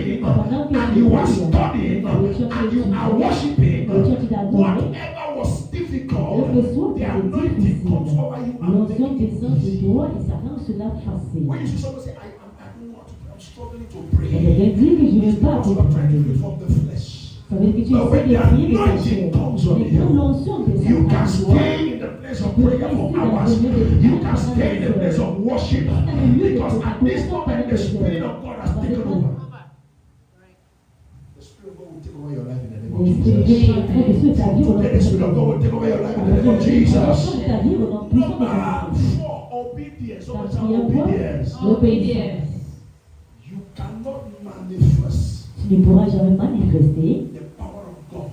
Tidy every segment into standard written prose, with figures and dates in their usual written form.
and you are studying and you are worshiping, whatever was difficult, the anointing comes over you and makes it easy. When you see someone say, I'm struggling to pray, it's because you are trying to do it from the flesh. But when the anointing comes on you can stay in the place of prayer for hours. You can stay in the place of worship. Because at this moment, the Spirit of God has taken over. The Spirit of God will take over your life in the name of Jesus. Today, the Spirit of God will take over your life in the name of Jesus. Number 4, obedience. Obedience. You cannot manifest Tu ne pourras jamais manifester the power of God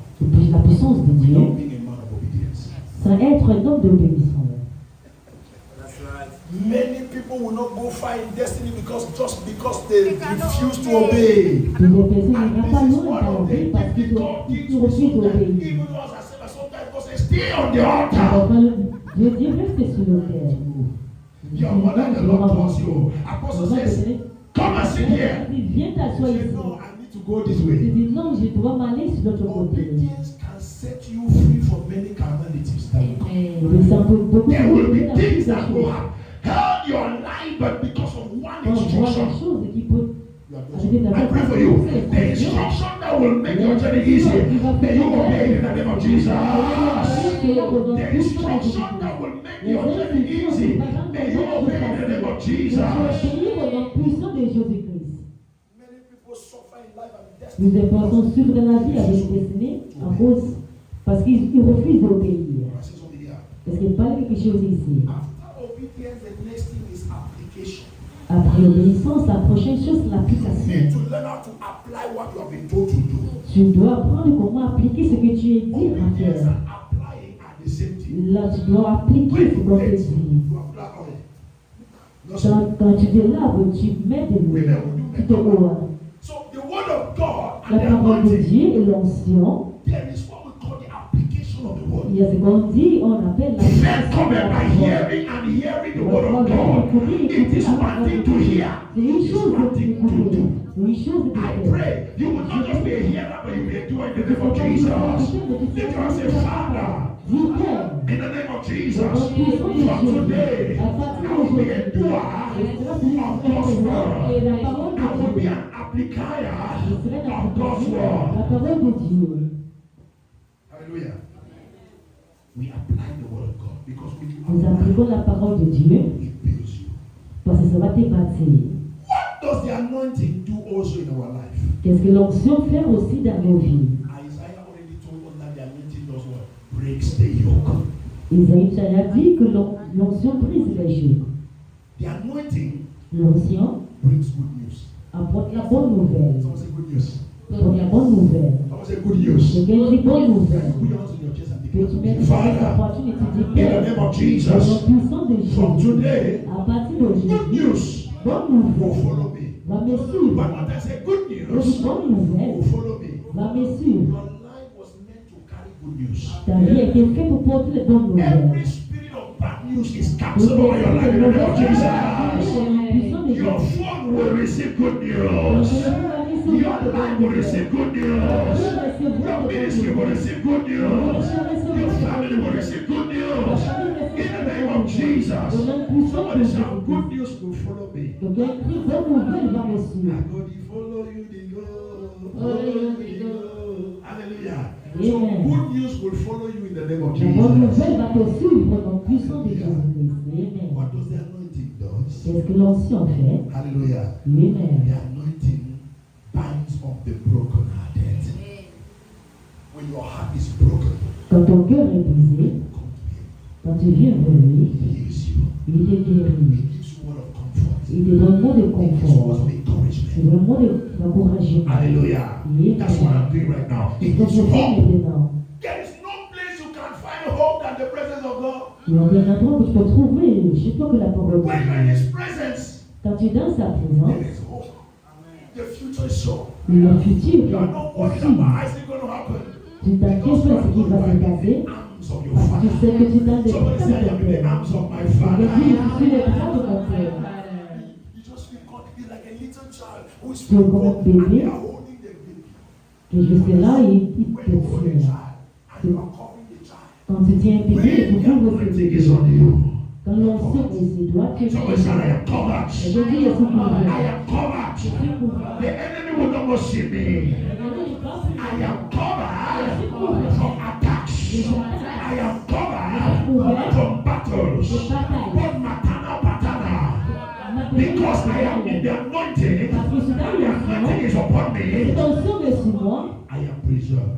la puissance de Dieu without being a man of obedience. sans être un homme d'obéissance. Many people will not go far in destiny because they refuse to obey. Des personnes n'iront pas loin dans la vie parce qu'ils refusent d'obéir. Even though as I said, sometimes God says, stay on the altar. Dieu dit reste sur l'autel. Your mother the Lord calls you. Apostle says, come and sit here. Viens t'asseoir ici. No, I need to go this way. Il dit non, je dois m'aller sur l'autre côté. Obedience can set you free from many carnalities. There will be things that will have held your life, but because of one instruction. I pray for you. The instruction that will make your journey easy, may you obey in the name of Jesus. The instruction that will make your journey easy, may you obey in the name of Jesus. Many people suffer in life and destiny. Plusieurs personnes souffrent dans la vie avec destinée en cause parce qu'ils refusent d'obéir. Est-ce qu'il parle quelque chose ici? After obedience, the next thing is application. Après l'obéissance, la prochaine chose, c'est l'application. You need to learn how to apply what you have been told to do. Tu dois apprendre comment appliquer ce que tu es dit à Obedience faire. and applying are the same thing. Là, tu dois appliquer ce qu'on te dit. Quand tu te laves, tu mets de l'eau. Tu te ouvres. So the word of God La and the parole de anointing, Dieu et l'onction, there is what we call the application of the word. il y a ce qu'on dit, on appelle la Faith cometh by hearing and hearing the word of God. It is one thing to hear. C'est une It's chose one de thing to do. c'est une chose de I faire. pray you will not just be a hearer, but you will be a doer in the name of Jesus. Lift your hands and say, Father, in the name of Jesus, from today, I will be a doer of God's word. I will be an applier of God's word. La parole de Dieu. Hallelujah. We apply the word of God because when you Nous apply, appliquons la parole de Dieu it builds you. parce que ça va te bâtir. What does the anointing do also in our life? Qu'est-ce que l'onction fait aussi dans nos vies? Isaiah already told us that the anointing does what? Breaks the yoke. Isaïe a dit que l'onction brise les joues. The anointing L'onction brings good news. apporte la bonne nouvelle. Someone say good news. Apporte la bonne nouvelle. Someone say good news. Quelqu'un dit bonne nouvelle. Put your hands on your chest and Que tu mettes declare. ta Father, poitrine et tu dis in the name of Jesus, au nom puissant de from Jésus, today, à partir good d'aujourd'hui, news bonne will nouvelle follow me. va me suivre. But when I say good Je news dis bonne nouvelle will follow me. va me suivre. Your life was meant to carry good news. Ta vie a été faite pour porter les bonnes nouvelles. Every spirit of bad news is cancelled over your life in the name of Jesus. Your phone will receive good news. Your life will receive good news. Your ministry will receive good news. Your family will receive good news. In the name of Jesus. Somebody shout, good news will follow me. Donc, un cri bonne nouvelle va me suivre. I go, they follow you, they go. Follow you, they go. Hallelujah. So Amen. good news will follow you in the name of La bonne Jesus. nouvelle va te suivre dans le puissant de Jésus-Christ. Amen. What does the anointing do? Qu'est-ce que l'onction fait? Hallelujah. Amen. The anointing binds up the brokenhearted. When your heart is broken, Quand ton cœur est brisé, come to him. quand tu viens vers lui, He heals you. il te He guérit. gives you word of comfort. Il te donne un mot de He gives you confort. words of C'est encouragement. un mot d'encouragement. Hallelujah. Amen. That's what I'm doing right now. He C'est ce que gives je you fais hope. maintenant. There is no place you can find hope than the presence of God. Il y a un endroit où tu peux trouver, je sais pas que la parole de When you're in Dieu. His presence, Quand tu es dans sa présence, there is hope. The future is sure. le futur You are est not worried possible. about how it's going to happen. Tu t'inquiètes pas de ce qui va se passer. Arms of your Parce que tu father. sais que tu es dans les Somebody bras say, I de am ton in the père. arms of my Je father. dis, je suis les bras de mon père. You just feel God. You're like a little child Tu es comme un bébé. Et je suis là et il te tient. Quand tu tiens un bébé, il faut couvrir ce bébé. Quand l'onction est sur toi, tu es couvert. Et je dis, je suis couvert. Je suis couvert. The enemy will not see me. I am covered from attacks. I am covered from battles. Both matana patana. Because I am in the anointing. The anointing is upon me. I am preserved.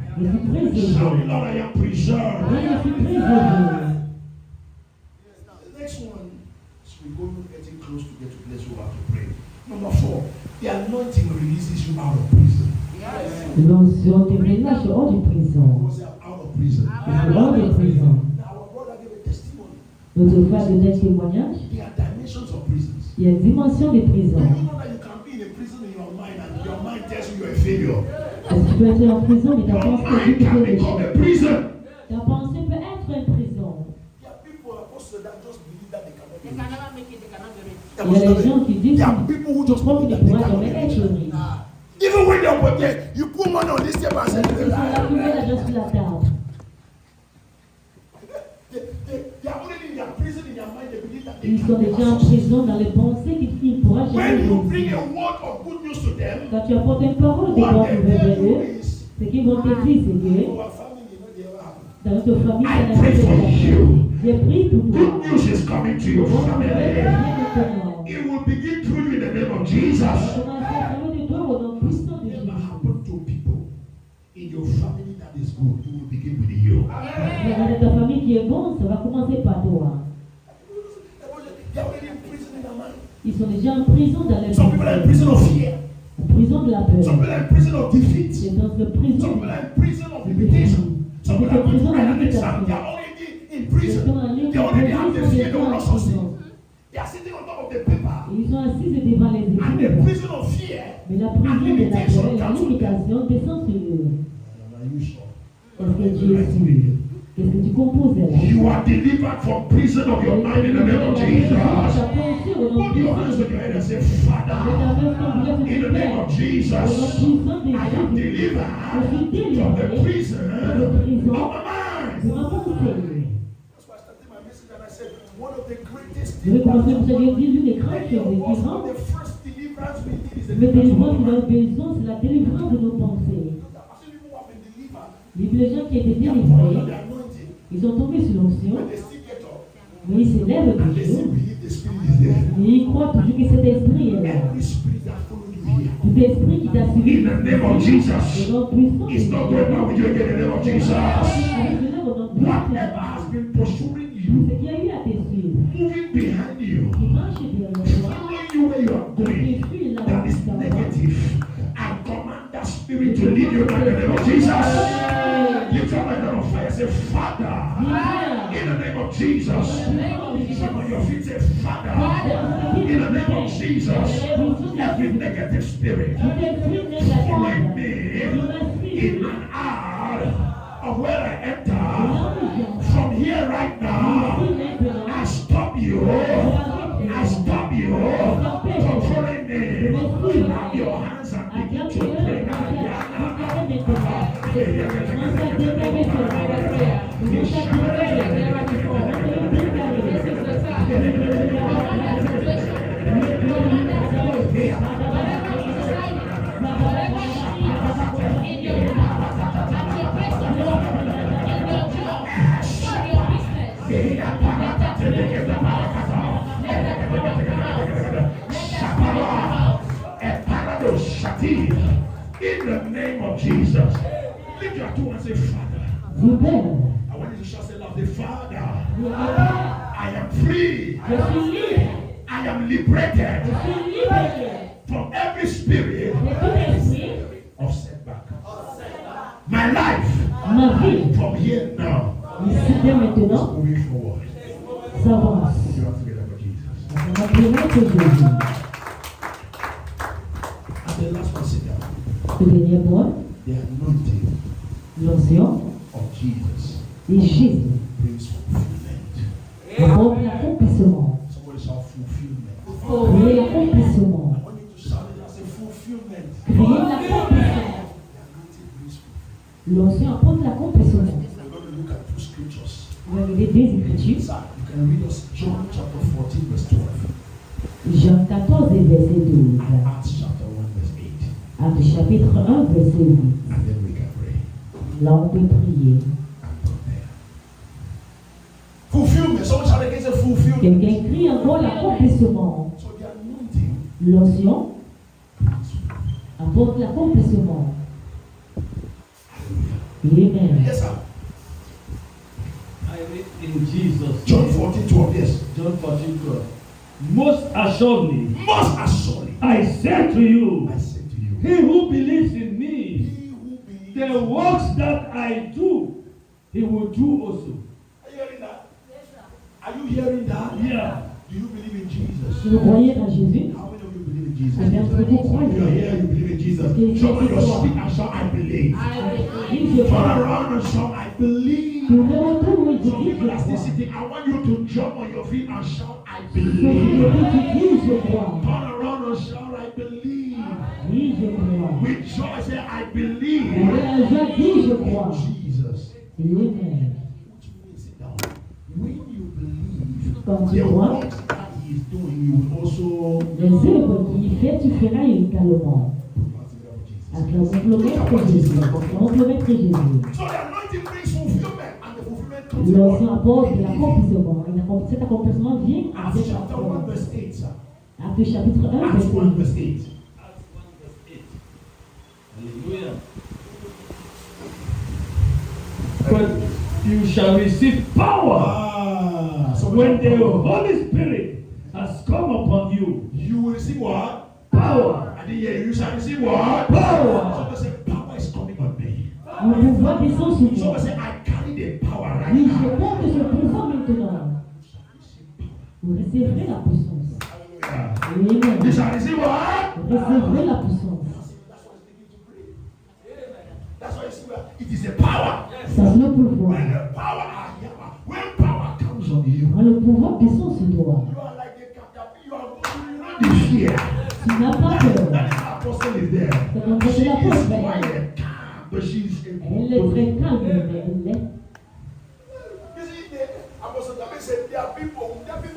Shout, Lord, I am preserved. The next one, so we're going getting close to get to place where we have to pray. Number 4, the anointing releases you out of prison. L'onction te relâche hors de prison. Because they are out of prison. Hors de prison. Now, our brother gave a testimony. Notre frère donnait un témoignage. There are dimensions of prisons. Il y a une dimension de prison. Do you know that you can be in a prison in your mind and your mind tells you you're a failure? Est-ce que tu peux être en prison, mais ta Your pensée mind peut can être become a prison. Ta pensée peut être une prison. There are people that just believe that they cannot They do can it. never make it, they cannot do it. Il y a des gens qui disent There are people who just croient believe qu'ils ne that they pourront cannot jamais do être it. riches. Even when they're working, you put money on this table and say, Ils sont là, tout le monde a déjà sur la table. they are already in their prison in their mind. They believe that they Ils sont can déjà en prison dans les pensées qu'ils ne pourront jamais When you bring réussir. a word of good news to them, Quand tu apportes une parole de what bonne they nouvelle tell vers you eux, is, ce qu'ils vont te dire, c'est que our family, you know, they ever happen. dans notre famille, I ça n'a pray for jamais été. you. J'ai prié pour toi. Good news is coming to your Bonne nouvelle family. vient maintenant. It will begin through you in the name of Jesus. Commencez à parler de toi au nom puissant de Whatever Jésus. happened to people in your family that is good, it will begin with you. Dans ta famille qui est bonne, ça va commencer par toi. They are already in prison in their mind. Ils sont déjà en prison dans les Some people are in prison of fear. En prison de la peur. Some people are in prison of defeat. C'est dans la prison Some people are in prison of limitation. Some people are in prison of exam. They are already in prison. They already have the fear they will not succeed. They are sitting on top of the paper. Ils sont assis devant les And the épreuves. prison of fear. Mais la prison de la peur et la limitation descend sur eux. Are you sure? Est-ce que Dieu est sûr? Qu'est-ce que tu composes là? You are delivered from prison of your mind in the name of Jesus. Put your hands on your head and say, Father, in the name of Jesus, I am delivered from the prison of my mind. That's why I started my message and I said, one of the greatest Je vais commencer à vous dire l'une des grandes many choses of us, différentes. the first deliverance we need is the Le deliverance of délivrance our de mind. notre besoin, c'est la délivrance de nos pensées. Because I've seen people who have been delivered, Les gens qui étaient they are born under délivrés, the anointing, ils sont tombés sur l'onction, but they still get up mais ils s'élèvent and they still toujours. believe the spirit is there. Et ils croient toujours que cet esprit est là. Every spirit that followed you here. Tout esprit qui t'a suivi. In the name of Jesus. Au nom puissant de It's not going back with you again in the name of Jesus. Avec le nom au nom puissant de Whatever has been pursuing Jésus. you, Ce qui a eu à te suivre, moving behind you, qui marche derrière toi, following you where you are qui going, fuit là that où is tu t'en vas. negative, I command that spirit to lead you in the name of Jesus. Lift your hand on fire. Say, Father, in the name of Jesus. Some of your feet say, Father, in the name of Jesus. Every negative spirit following me in and out of where I enter. From here right now, I stop you. I stop you from following me. Clap your hands and begin to pray. In the name of Jesus. Lift your two and say, Father. I want you to shout, say loud, the Father. I am free. I am liberated from every spirit of setback. My life Ma vie, from here now ici dès maintenant, is moving forward. s'avance. You have to get up for Jesus. On va prier pour Jésus. And the last one, sit down. Le dernier point, The anointing l'onction of Jesus et Jésus. brings fulfillment. Apporte l'accomplissement. Somebody shout fulfillment. Et l'accomplissement. I want you to shout it as a fulfillment. L'onction apporte l'accomplissement. We're going to look at two scriptures. On va regarder deux écritures. Sir, you can read us John chapter 14, verse 12. Jean 14 et verset 12. Acts chapter 1, verse 8. Actes chapitre 1, verset 8. And then we can pray Là, on peut prier. and prepare. Fulfillment. Someone shall against a fulfillment. Quelqu'un crie encore l'accomplissement. So the anointing L'onction apporte l'accomplissement. Amen. Yes, sir. I read in Jesus. John 14, 12. Yes. John 14, 12. Most assuredly, Most assuredly, I say to you, I say to you, he who believes in me, he who believes. the works that I do, he will do also. Are you hearing that? Yes, sir. Are you hearing that? Yeah. Do you believe in Jesus? Si vous croyez en Jésus, How many of you believe in Jesus? combien d'entre vous croyez? You're here, you believe in Jesus. Show me your speak and shout, I believe. Dis, je Turn crois. around and shout, I believe. Tournez autour, oui, Some dis, people je are still crois. sitting. I want you to jump on your feet and shout, I Ceux qui believe. disent, je crois. Turn around and shout, I believe. Dis, je crois. With joy, say, I believe. Avec la joie, dis, je crois. Jesus. Amen. Sit down. When you believe, Quand tu the crois, works that he is doing, you will also. les œuvres qu'il fait, tu feras également. Acclamons le Maître Jésus. Acclamons le Maître Jésus. So the anointing brings fulfillment, and the fulfillment comes L'onction from apporte de l'accomplissement. Et cet accomplissement vient Acts avec chapter 1, l'accomplissement. verse 8, sir. Actes chapitre 1, Acts verset 1, 1. verse 8. Acts 1 verse 8. Hallelujah. But you shall receive power So when the Holy Spirit has come upon you. you will receive what? Power. And then you shall receive what? Power. Somebody say, power is coming on me. Le pouvoir descend sur moi. Somebody say, I carry the power right Oui, je now. porte ce pouvoir maintenant. Vous recevrez la puissance. Hallelujah. Amen. You shall receive what? Vous recevrez la puissance. That's what it's beginning to pray. That's why you see where it is a power. Ça, c'est le pouvoir. When the power are here, when power comes on you, Quand le pouvoir descend sur toi, you are like a caterpillar. You are not the fear. tu n'as pas peur. That is apostle is there. She is quiet, calm, but she's a Elle est très calme, mais elle est. You see, the apostle David said there are people who carry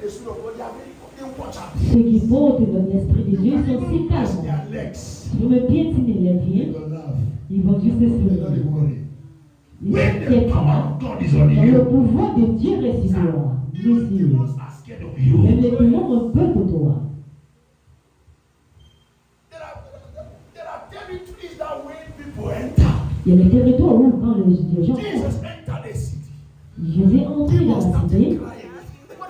the spirit of God. They are very watch out. Ceux qui portent l'esprit de Dieu sont si Press calmes. their legs. Ils me piétiner les They pieds, will laugh. ils vont juste se They don't lever. worry. Ils When the s'inquiètent power pas. of God is on Quand le you, pouvoir de Dieu reste sur toi, even Dieu demons are scared of même you. les démons ont peur de toi. There are territories that when people enter, Il y a des territoires où quand les gens Jesus entered the city. Jésus est entré dans Demons la started cité, crying. What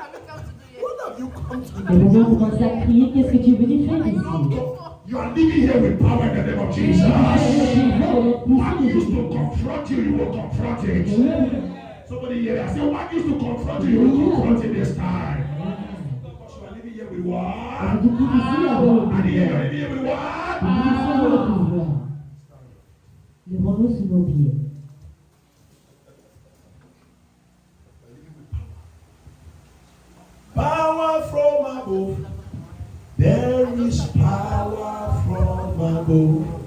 have you come to les do? gens commencent à crier, qu'est-ce que tu es venu faire ici? You are living here with power in the name of Jesus. What used to confront you, you will confront it. Somebody here, I say, what used to confront you, you will confront it this time. Because you are living here with what? Du coup, ici, avec le And here you are pouvoir. living here with what? Ici, avec le pouvoir. Levons-nous sur nos pieds. Power from above. There is power from above.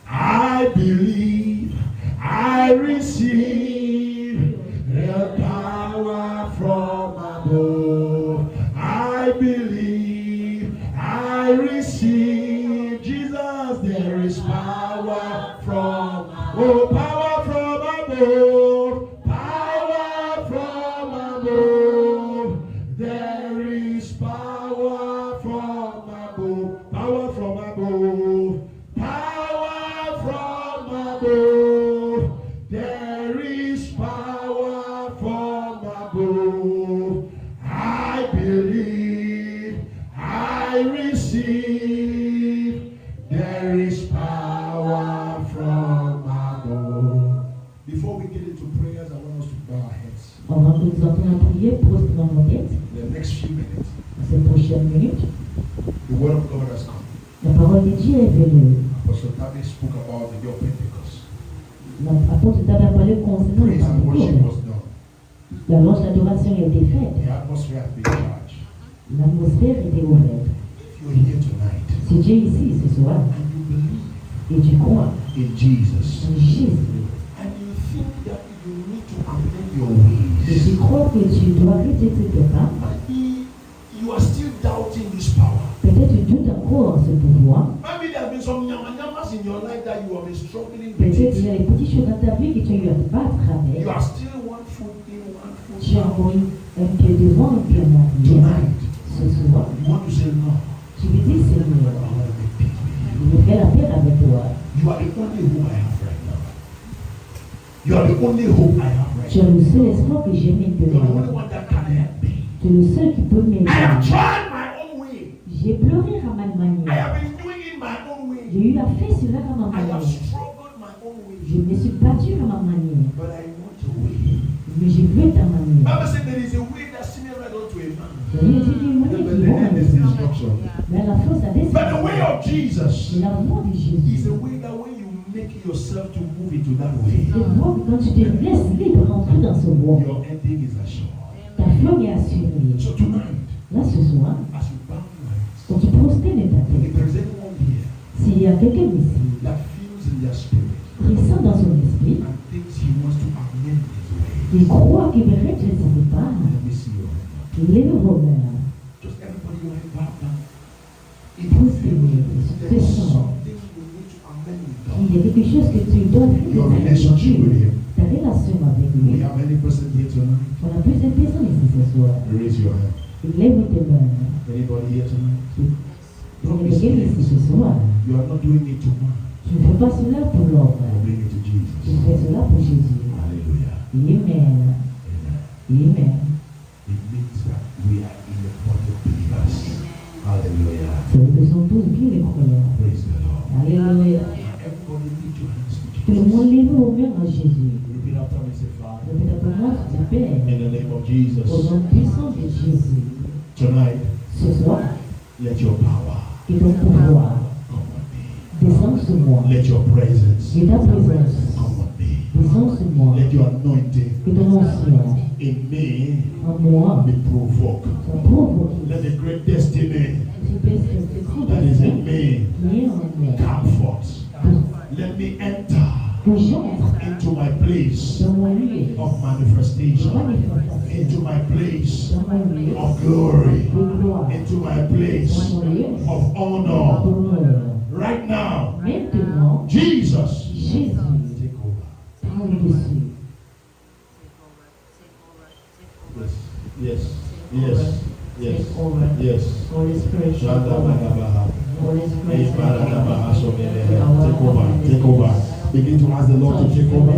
I believe I receive the power from above. I believe I receive Jesus. There is power from power from above. Power from above. There is power from above. Power from above. Power from above. There is power from above. I believe. I receive. There is power from above. Before we get into prayers, I want us to bow our heads. Avant que nous entrons à prier, prosternons nos têtes. In the next few minutes, Dans ces prochaines minutes, the word of God has come. la parole de Dieu est venue. Apostle Tabi spoke about the day of Pentecost. L'apôtre David a parlé concernant le Praise and worship Pentecôte. was done. La louange d'adoration a été faite. The atmosphere has been charged. L'atmosphère était ouverte. If you're here tonight Si Dieu est ici ce soir, and you believe Et tu crois in Jesus. en Jésus. And you think that you need to amend your Et tu ways. crois que tu dois arrêter tes pas. Maybe you are still doubting this power. Peut-être tu doutes encore ce pouvoir. Maybe there have been some yamas in your life that you have been struggling with Peut-être il y a it. des petites choses dans ta vie que tu as eu à te battre avec. You are still one foot in, one foot Tu as out. encore un pied devant, un pied en arrière. Tonight, Ce soir, you want to say no. tu lui dis I Seigneur, want to make peace with you. je veux faire la paix avec toi. You are the only hope I have right now. You are the only hope I have right Tu es now. le seul espoir que j'ai You are the only maintenant. one that can help me. Tu es le seul qui peut I have m'aider. tried my own way. J'ai pleuré à ma I manière. have been doing it my own way. J'ai eu à faire cela à ma I have manière. struggled my own way. Je me suis battue à ma manière. But I want your way. Mais je veux ta manière. Bible said there is a way that seemeth right unto a man. Je lui ai dit qu'il y a But une the end is manière destruction. mais la force a But the way décidé. of Jesus La voix de is Jésus. a way that when you make yourself to move into that way, Je vois que quand tu te laisses libre rentrer dans ce monde, your ending is assured. ta fin est assurée. So tonight, Là, ce soir, as you bow your heads, quand tu prosternes ta if tête, there is anyone here s'il y a quelqu'un ici that feels in their spirit qui sent dans son esprit, and thinks he wants to amend his way, qui croit qu'il veut rétrécir ses pas, let me see your hand. lève vos mains. Just everybody your head bowed down. If Vous you feel Seigneur, there is fais ça. something you need to amend with Il y a God, quelque chose que tu dois your rétrécir relationship with avec him. ta relation avec We lui. have any person here tonight? On a plus de personnes ici ce soir. Raise your hand. Lève tes mains. Anybody here tonight? Il y a quelqu'un ici ce soir. You are not doing it to man. Tu ne fais pas cela pour l'homme. You bring it to Tu Jesus. fais cela pour Jésus. Hallelujah. Amen. Amen. Amen. It means that we are in the body of believers. Hallelujah. C'est que nous sommes tous bien les croyants. Praise the Lord. Alléluia. Everybody lift your hands to Tout le Jesus. monde lève vos mains à Jésus. Repeat after me, say, Father. Répète après moi, tu dis Père, In the name of au Jesus. nom puissant de Jésus, Tonight, ce soir, let your power que ton pouvoir come on me. descende sur moi. Let your presence Que ta présence come on me. descende sur moi. Let your anointing Que ton onction in me en moi be provoked. soit provoquée. Let the great destiny Tu baisses ce grand that is in destin me qui est en moi. come forth. Let me enter Que j'entre into my place dans mon lieu of de manifestation, manifestation, into my place dans mon lieu of glory, de gloire, into my place dans mon lieu of honor. d'honneur. Right now, Maintenant, Jesus, Jésus take over. parle dessus. Yes, yes, yes, yes, Take over. yes. Holy Spirit, take Shanda over. Bagabaha. Holy Spirit, take Ibaradabaha over. Somedehe. Take over, take over. Begin to ask the Lord to take over.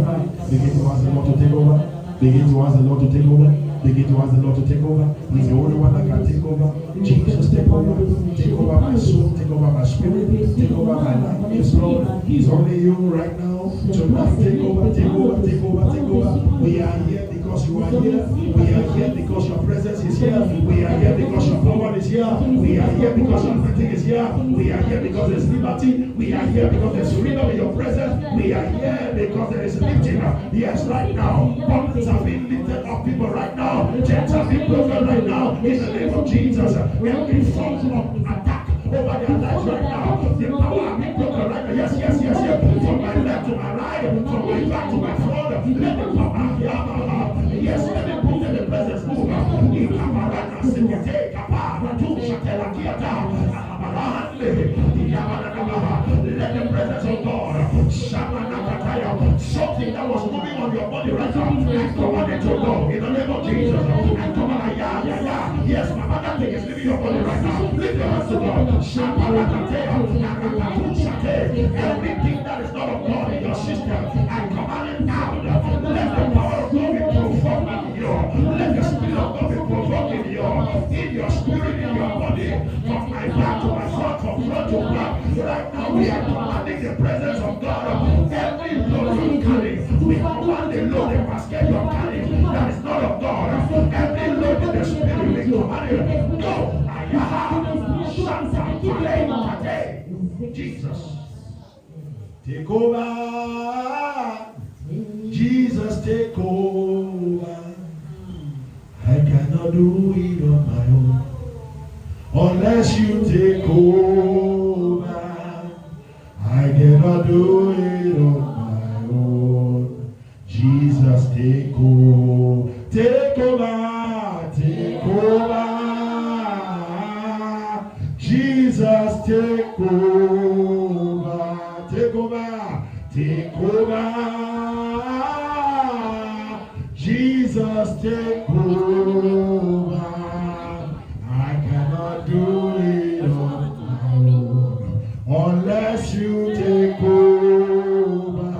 Begin to ask the Lord to take over. Begin to ask the Lord to take over. Begin to ask the Lord to take over. He's the only one that can take over. Jesus, take over. Take over my soul. Take over my spirit. Take over my life. Yes, Lord. He's only you right now. Tonight, take over, take over, take over, take over. We are here because you are here. We are here because your presence is here. We are here because your power is here. We are here because your anointing is here. We are here because there's liberty. We are here because there's freedom in your presence. We are here because there is lifting up. Yes, right now. Burdens are being lifted up, people right now. Chains are being broken right now. In the name of Jesus. Every form of attack over their lives right now. The power being broken right now. Yes, yes, yes, yes. From my left to my right, from my back to my front. Let the power here. Yes, let the move, let the presence move. Ikamarana sekete kapara tu shatela kiata. Akamarande. Let the presence of God. Shamana kataya. Something that was moving on your body right now. I command it to go in the name of Jesus. I command yeah. Yes, my mother thing is leaving your body right now. Lift your hands to God. Shamana kataya. Arakatu shate. Everything that is not of God in your system, I command it out. Let the power of God be provoked in you. Let the spirit of God be provoked in you. In your spirit, in your body. From my back to my front, from front to back. Right now we are commanding the presence of God. Every load you're carrying, we command the load, the basket you're carrying that is not of God. Every load in the spirit, we command it. Go. Ayaha. Shanta. Palei. Kate. Jesus. Take over. Jesus, take over. I cannot do it on my own. Unless you take over, I cannot do take over, take over. Jesus, take over. I cannot do it on my own unless you take over.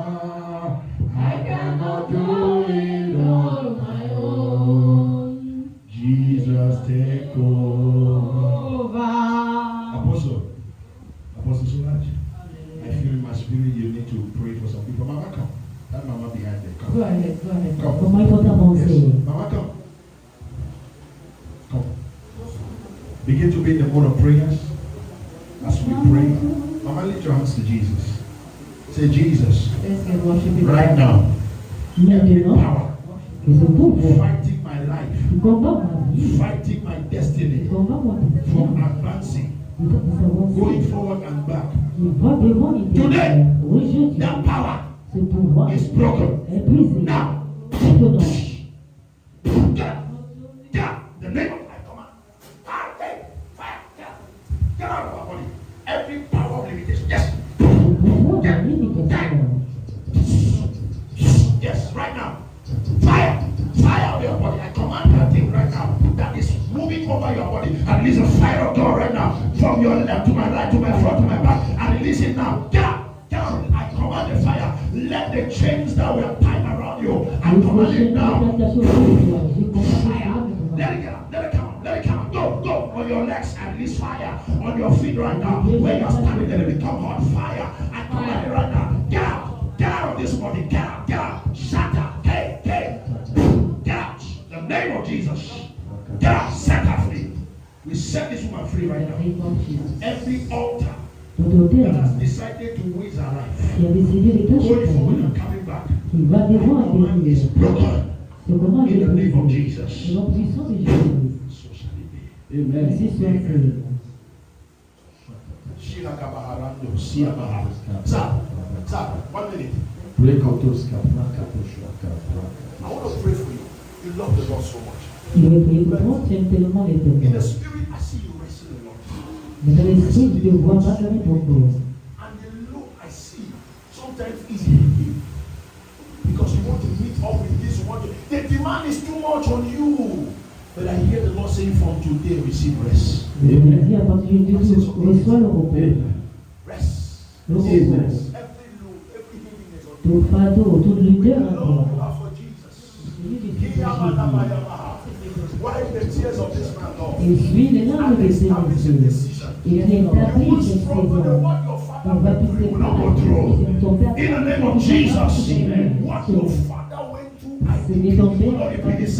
I cannot do it on my own. Jesus, take over. Apostle Solange, I feel in my spirit you need to pray for some people. Mama, come. That mama behind there. Come. Go ahead. Come. Comment il faut avancer? Yes. Mama, come. Come. Begin to be in the mode of prayers as we pray. Mama, lift your hands to Jesus. Say, Jesus, right now, every Maintenant, power que ce pouvoir fighting my life, qui combat ma vie, fighting my destiny, qui combat mon from destin, advancing, qui va s'avancer, going forward and back. qui va devant et derrière. Aujourd'hui, That power ce pouvoir is broken. est brisé. Now, Maintenant, get up. Get up. The name of my command. Fire. Fire. Get up. Get out of our body. Every power of limitation. Yes. le pouvoir de limitation. Yes, right now. Fire. Fire out of your body. I command that thing right now that is moving over your body. I release the fire of God right now from your left to my right, to my front, to my back. I release it now. Get up. Get up. I command the fire. Let the chains that were tied around you. I command it now. Fire. Let it get up. Let it come up. Let it come up. Go. On your legs. I release fire. On your feet right now. Where you're standing, let it become hot fire. I command it right now. Get out. Get out of this body. Get out. Get out. Shut up. Hey. Get out. In the name of Jesus. Get out. Set her free. We set this woman free right now. Every altar that has decided to waste her life, Qui a décidé de cacher going sa forward vie, and coming back, qui va devant et command is derrière. broken. Ce commande In est the name of brisé. Jesus. Au nom puissant de Jésus. So shall it be. Ainsi soit fait. Shilakabaharando, Siabaha. Sir, 1 minute. I want to pray for you. You love the Lord so much. Il veut prier pour toi, tu aimes tellement In l'Éternel. the spirit, I see you wrestling a lot. Mais dans l'esprit, je te vois malgré ton corps. And the look I see sometimes easy because you want to meet up with this, you want to. The demand is too much on you. But I hear the Lord saying, from today, receive rest. Je te dis, à partir de aujourd'hui, reçois le repos. Rest. Le repos. Every load, every healing is on you. Tout fardeau, toute lumière à Lord, toi. you are for Jesus. Celui qui fait Jésus. Wipe the tears of this man, Lord. Et suis les larmes de ces messieurs. Et tu établis cette saison. On va tous les In the name of Jesus, what your father went through, I C'est ton père. if it is